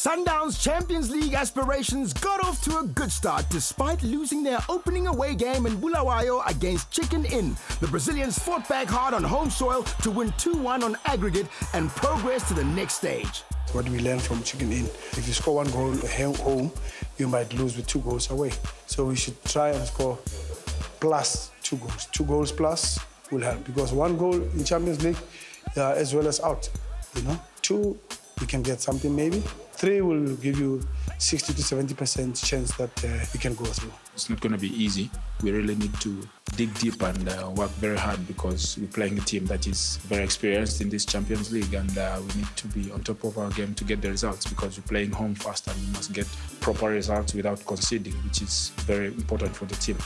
Sundowns' Champions League aspirations got off to a good start despite losing their opening away game in Bulawayo against Chicken Inn. The Brazilians fought back hard on home soil to win 2-1 on aggregate and progress to the next stage. What we learned from Chicken Inn, if you score one goal at home, you might lose with 2 goals away. So we should try and score plus 2 goals. 2 goals plus will help because 1 goal in Champions League as well as out. 2, you can get something maybe. 3 will give you 60 to 70% chance that you can go through. It's not going to be easy. We really need to dig deep and work very hard because we're playing a team that is very experienced in this Champions League, and we need to be on top of our game to get the results because we're playing home first and we must get proper results without conceding, which is very important for the team.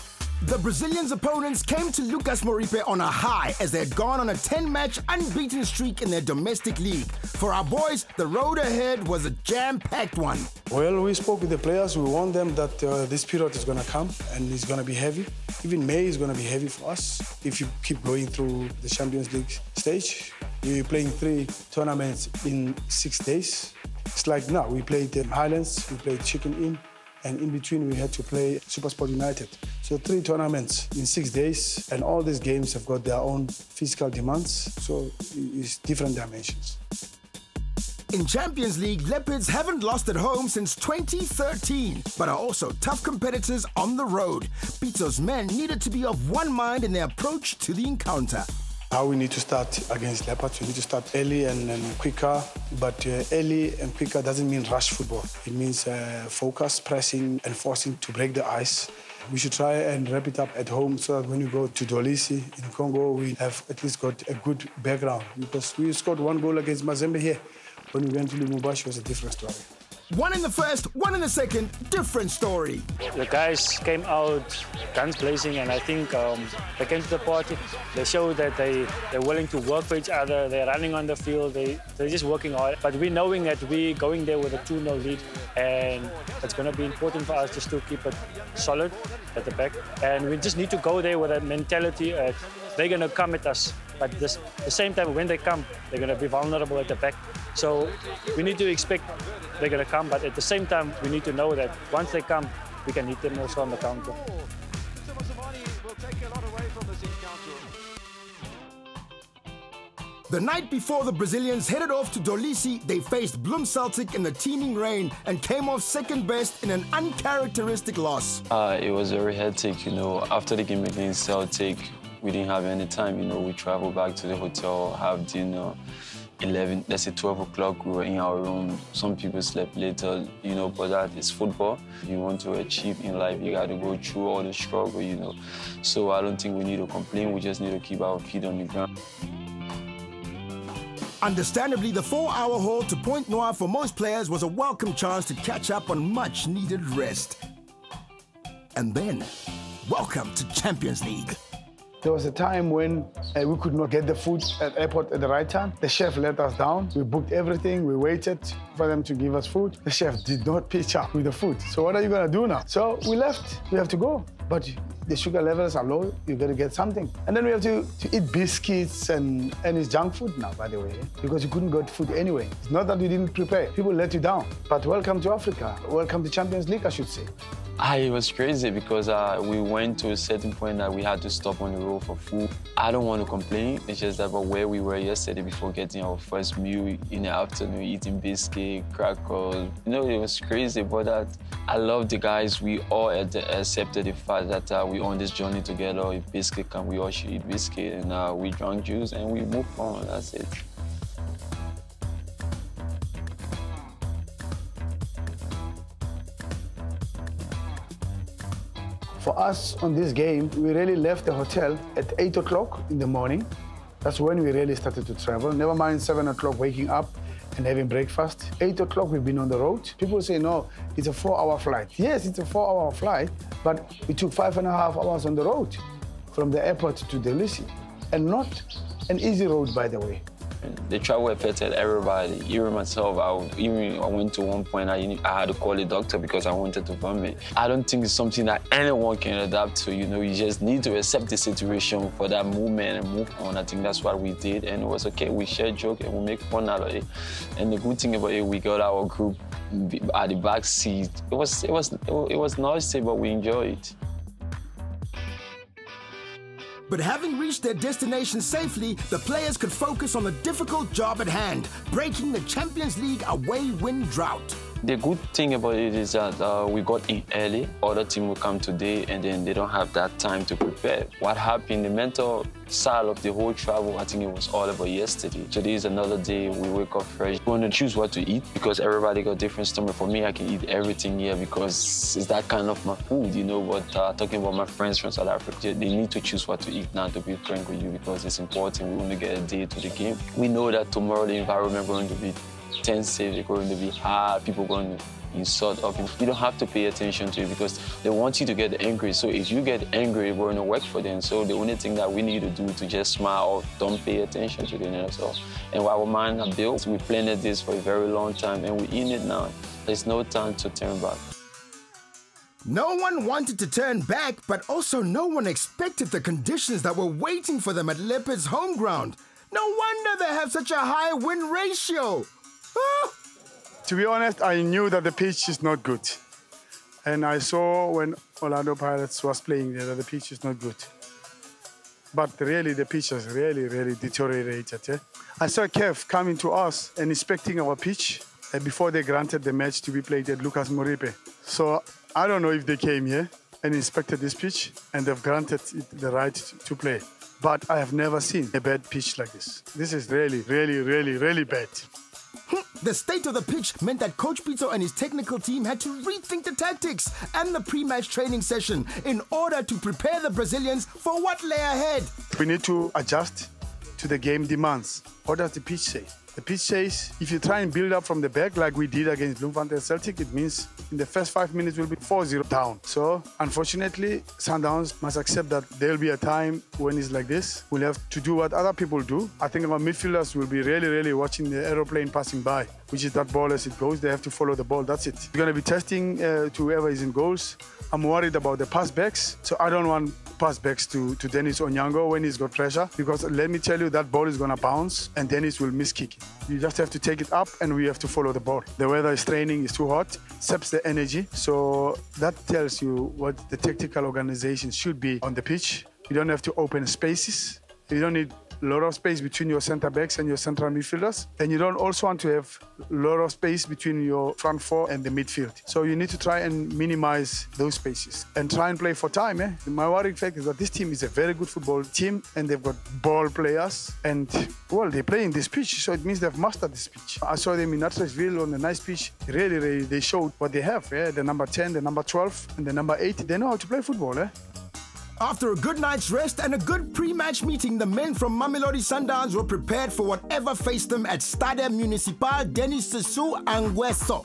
The Brazilians' opponents came to Lucas Moripe on a high as they had gone on a 10-match unbeaten streak in their domestic league. For our boys, the road ahead was a jam-packed one. Well, we spoke with the players. We warned them that this period is going to come and it's going to be heavy. Even May is going to be heavy for us if you keep going through the Champions League stage. We're playing 3 tournaments in 6 days. It's like now, we played the Highlands, we played Chicken Inn, and in between we had to play SuperSport United. So 3 tournaments in 6 days, and all these games have got their own physical demands, so it's different dimensions. In Champions League, Leopards haven't lost at home since 2013, but are also tough competitors on the road. Pitso's men needed to be of one mind in their approach to the encounter. How we need to start against Leopards, we need to start early and quicker, but early and quicker doesn't mean rush football. It means focus, pressing and forcing to break the ice. We should try and wrap it up at home so that when you go to Dolisi in Congo, we have at least got a good background, because we scored 1 goal against Mazembe here. When we went to Lumumbashi, it was a different story. 1 in the first, 1 in the second, different story. The guys came out guns blazing, and I think they came to the party. They showed that they're willing to work for each other. They're running on the field. They're just working hard. But we knowing that we're going there with a 2-0 lead, and it's going to be important for us just to keep it solid at the back. And we just need to go there with a mentality that they're going to come at us. But at the same time, when they come, they're going to be vulnerable at the back. So we need to expect they're going to come, but at the same time, we need to know that once they come, we can hit them also on the counter. The night before the Brazilians headed off to Dolisi, they faced Bloem Celtic in the teeming rain and came off second best in an uncharacteristic loss. It was very hectic, After the game against Celtic, we didn't have any time, We traveled back to the hotel, have dinner. 12 o'clock, we were in our room. Some people slept later, but that is football. You want to achieve in life, you got to go through all the struggle, So I don't think we need to complain. We just need to keep our feet on the ground. Understandably, the 4-hour haul to Point Noir for most players was a welcome chance to catch up on much-needed rest. And then, welcome to Champions League. There was a time when we could not get the food at the airport at the right time. The chef let us down. We booked everything. We waited for them to give us food. The chef did not pitch up with the food. So what are you going to do now? So we left. We have to go. But the sugar levels are low. You got to get something. And then we have to eat biscuits and it's junk food now, by the way, because you couldn't get food anyway. It's not that we didn't prepare. People let you down. But welcome to Africa. Welcome to Champions League, I should say. It was crazy because we went to a certain point that we had to stop on the road for food. I don't want to complain. It's just about where we were yesterday before getting our first meal in the afternoon, eating biscuit, crackers. It was crazy, but I love the guys. We all accepted the fact that we're on this journey together. If biscuit come, we all should eat biscuit, and we drank juice and we moved on. That's it. For us on this game, we really left the hotel at 8 o'clock in the morning. That's when we really started to travel. Never mind 7 o'clock waking up and having breakfast. 8 o'clock we've been on the road. People say, no, it's a 4-hour flight. Yes, it's a 4-hour flight, but we took 5.5 hours on the road from the airport to Dolisi. And not an easy road, by the way. The travel affected everybody, even myself. I went to one point, I had to call a doctor because I wanted to vomit. I don't think it's something that anyone can adapt to, You just need to accept the situation for that moment and move on. I think that's what we did, and it was okay. We shared joke and we make fun out of it. And the good thing about it, we got our group at the back seat. It was noisy, but we enjoyed it. But having reached their destination safely, the players could focus on the difficult job at hand, breaking the Champions League away win drought. The good thing about it is that we got in early. Other team will come today and then they don't have that time to prepare. What happened, the mental side of the whole travel, I think it was all about yesterday. Today is another day, we wake up fresh. We want to choose what to eat because everybody got different stomach. For me, I can eat everything here because it's that kind of my food, you know. But talking about my friends from South Africa, they need to choose what to eat now, to be frank with you, because it's important. We want to get a day to the game. We know that tomorrow the environment is going to be tense, they're going to be hard, people are going to insult up. You don't have to pay attention to it because they want you to get angry. So if you get angry, we're going to work for them. So the only thing that we need to do to just smile or don't pay attention to them. That's all. And what our mind are built, we planned this for a very long time and we're in it now. There's no time to turn back. No one wanted to turn back, but also no one expected the conditions that were waiting for them at Leopards' home ground. No wonder they have such a high win ratio. To be honest, I knew that the pitch is not good. And I saw when Orlando Pirates was playing there that the pitch is not good. But really, the pitch has really deteriorated. Yeah? I saw Kev coming to us and inspecting our pitch before they granted the match to be played at Lucas Moripe. So I don't know if they came here and inspected this pitch and they've granted it the right to play. But I have never seen a bad pitch like this. This is really bad. The state of the pitch meant that Coach Pito and his technical team had to rethink the tactics and the pre-match training session in order to prepare the Brazilians for what lay ahead. We need to adjust to the game demands. What does the pitch say? The pitch says if you try and build up from the back like we did against Bloemfontein Celtic, it means in the first 5 minutes we'll be 4-0 down. So unfortunately, Sundowns must accept that there will be a time when it's like this. We'll have to do what other people do. I think our midfielders will be really watching the aeroplane passing by, which is that ball as it goes. They have to follow the ball, that's it. We're going to be testing to whoever is in goals. I'm worried about the pass backs, so I don't want pass backs to Dennis Onyango when he's got pressure, because let me tell you, that ball is going to bounce and Dennis will miss kick it. You just have to take it up and we have to follow the ball. The weather is training, is too hot, saps the energy, so that tells you what the tactical organization should be on the pitch. You don't have to open spaces. You don't need a lot of space between your centre backs and your central midfielders. And you don't also want to have a lot of space between your front four and the midfield. So you need to try and minimize those spaces and try and play for time. My worrying fact is that this team is a very good football team and they've got ball players and, well, they play in this pitch, so it means they've mastered this pitch. I saw them in Nattersville on a nice pitch. Really, they showed what they have. The number 10, the number 12 and the number 8, they know how to play football. After a good night's rest and a good pre-match meeting, the men from Mamelodi Sundowns were prepared for whatever faced them at Stade Municipal Denis Sassou Nguesso.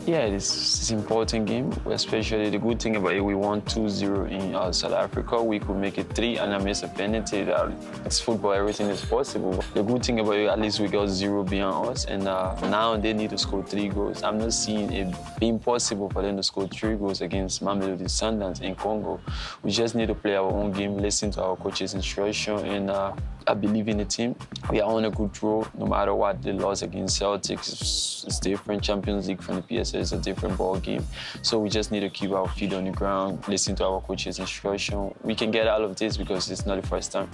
Yeah, it's an important game, especially the good thing about it, we won 2-0 in South Africa. We could make it 3 and I missed a penalty. It's football, everything is possible. The good thing about it, at least we got 0 behind us and now they need to score 3 goals. I'm not seeing it being possible for them to score 3 goals against Mamelodi Sundowns in Congo. We just need to play our own game, listen to our coach's instruction, and I believe in the team. We are on a good road, no matter what. The loss against Celtics is different. Champions League from the PSL is a different ball game. So we just need to keep our feet on the ground, listen to our coach's instruction. We can get out of this because it's not the first time.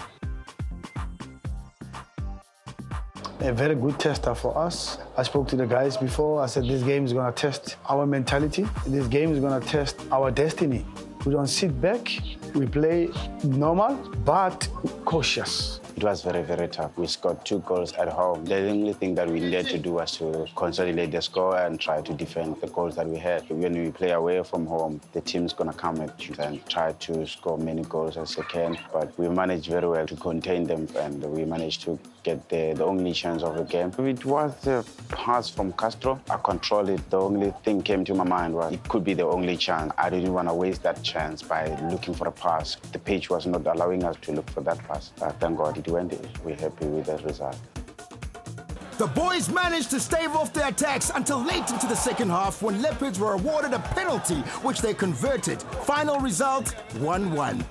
A very good tester for us. I spoke to the guys before. I said this game is going to test our mentality. This game is going to test our destiny. We don't sit back. We play normal, but cautious. It was very tough. We scored 2 goals at home. The only thing that we needed to do was to consolidate the score and try to defend the goals that we had. When we play away from home, the team's going to come at you and try to score many goals as they can. But we managed very well to contain them, and we managed to get the only chance of the game. It was the pass from Castro. I controlled it. The only thing came to my mind was it could be the only chance. I didn't want to waste that chance by looking for a pass. The pitch was not allowing us to look for that pass. Thank God it went in. We're happy with that result. The boys managed to stave off their attacks until late into the second half when Leopards were awarded a penalty, which they converted. Final result, 1-1.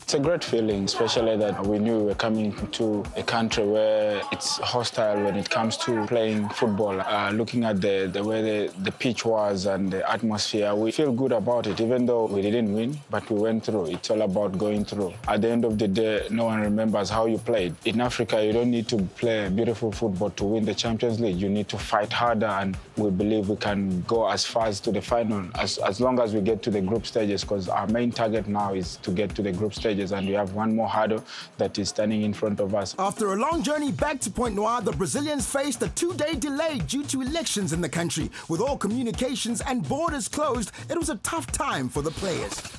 It's a great feeling, especially that we knew we were coming to a country where it's hostile when it comes to playing football. Looking at the way the pitch was and the atmosphere, we feel good about it, even though we didn't win, but we went through. It's all about going through. At the end of the day, no one remembers how you played. In Africa, you don't need to play beautiful football to win the Champions League. You need to fight harder, and we believe we can go as far as to the final, as long as we get to the group stages, because our main target now is to get to the group stages. And we have one more hurdle that is standing in front of us. After a long journey back to Point Noir, the Brazilians faced a 2-day delay due to elections in the country. With all communications and borders closed, it was a tough time for the players.